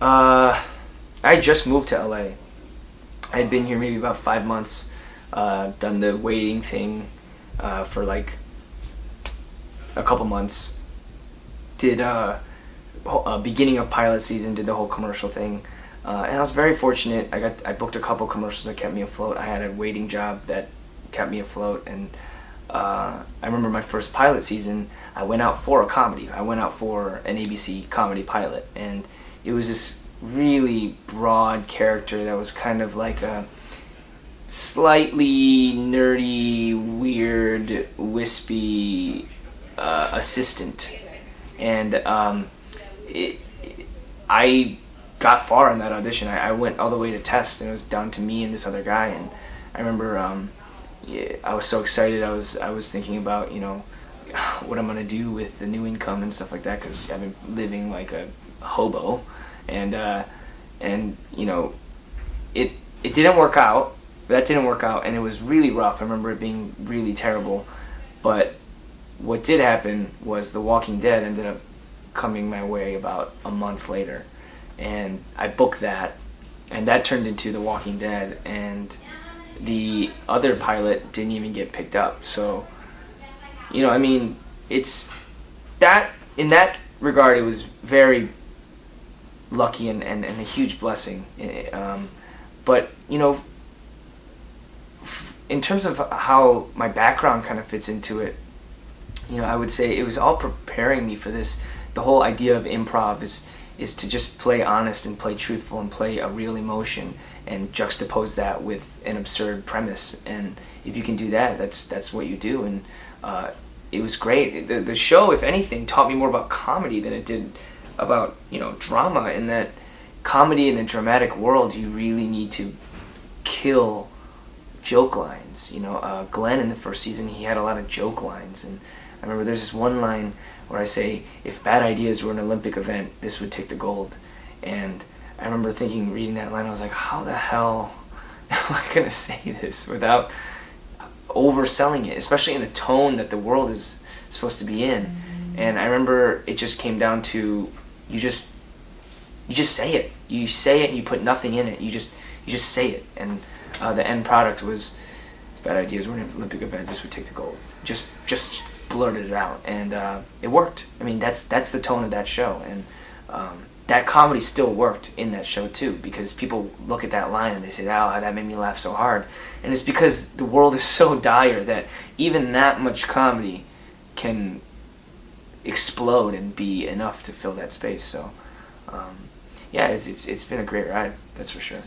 I just moved to LA. I had been here maybe about 5 months, done the waiting thing for like a couple months, did beginning of pilot season, did the whole commercial thing, and I was very fortunate. I booked a couple commercials that kept me afloat. I had a waiting job that kept me afloat, and I remember my first pilot season, I went out for a comedy. I went out for an ABC comedy pilot, and it was this really broad character that was kind of like a slightly nerdy, weird, wispy assistant, and I got far in that audition. I went all the way to test, and it was down to me and this other guy. And I remember I was so excited. I was thinking about, you know, what I'm gonna do with the new income and stuff like that, because I've been living like a hobo, and you know, it didn't work out. That didn't work out, and it was really rough. I remember it being really terrible. But what did happen was The Walking Dead ended up coming my way about a month later, and I booked that, and that turned into The Walking Dead, and the other pilot didn't even get picked up. So, you know, I mean, it's that, in that regard, it was very lucky and a huge blessing. But, you know, in terms of how my background kind of fits into it, you know, I would say it was all preparing me for this. The whole idea of improv is to just play honest and play truthful and play a real emotion and juxtapose that with an absurd premise. And if you can do that, that's what you do. And it was great. The show, if anything, taught me more about comedy than it did about, you know, drama. In that comedy in a dramatic world, you really need to kill joke lines. You know, Glenn in the first season, he had a lot of joke lines, and I remember there's this one line where I say, if bad ideas were an Olympic event, this would take the gold. And I remember thinking, reading that line, I was like, how the hell am I going to say this without overselling it, especially in the tone that the world is supposed to be in. And I remember it just came down to, you just say it. You say it and you put nothing in it. You just say it. And the end product was, if bad ideas were an Olympic event, this would take the gold. Just blurted it out, and it worked. I mean, that's the tone of that show, and that comedy still worked in that show too, because people look at that line and they say, "Oh, that made me laugh so hard," and it's because the world is so dire that even that much comedy can explode and be enough to fill that space. So, yeah, it's been a great ride, that's for sure.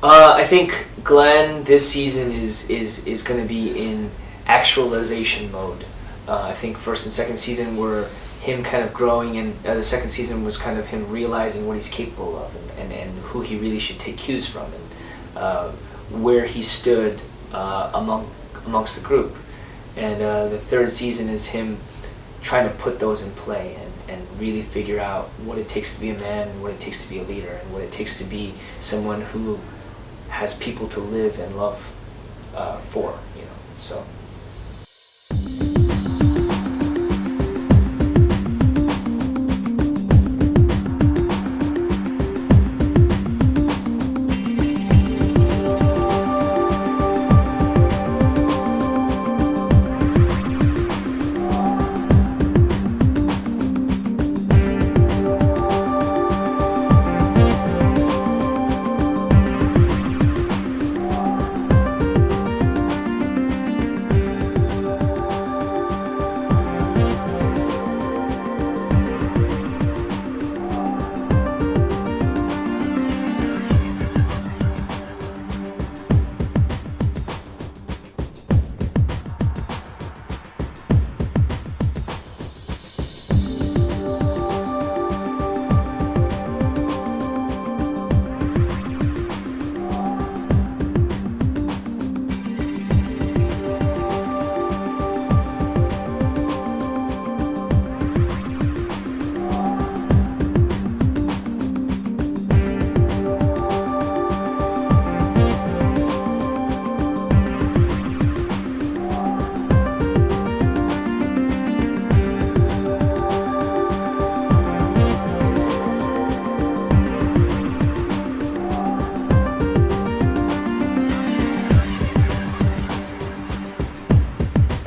I think Glenn this season is going to be in actualization mode. I think first and second season were him kind of growing, and the second season was kind of him realizing what he's capable of, and who he really should take cues from, and where he stood amongst the group. And the third season is him trying to put those in play and really figure out what it takes to be a man, and what it takes to be a leader, and what it takes to be someone who has people to live and love for, you know. So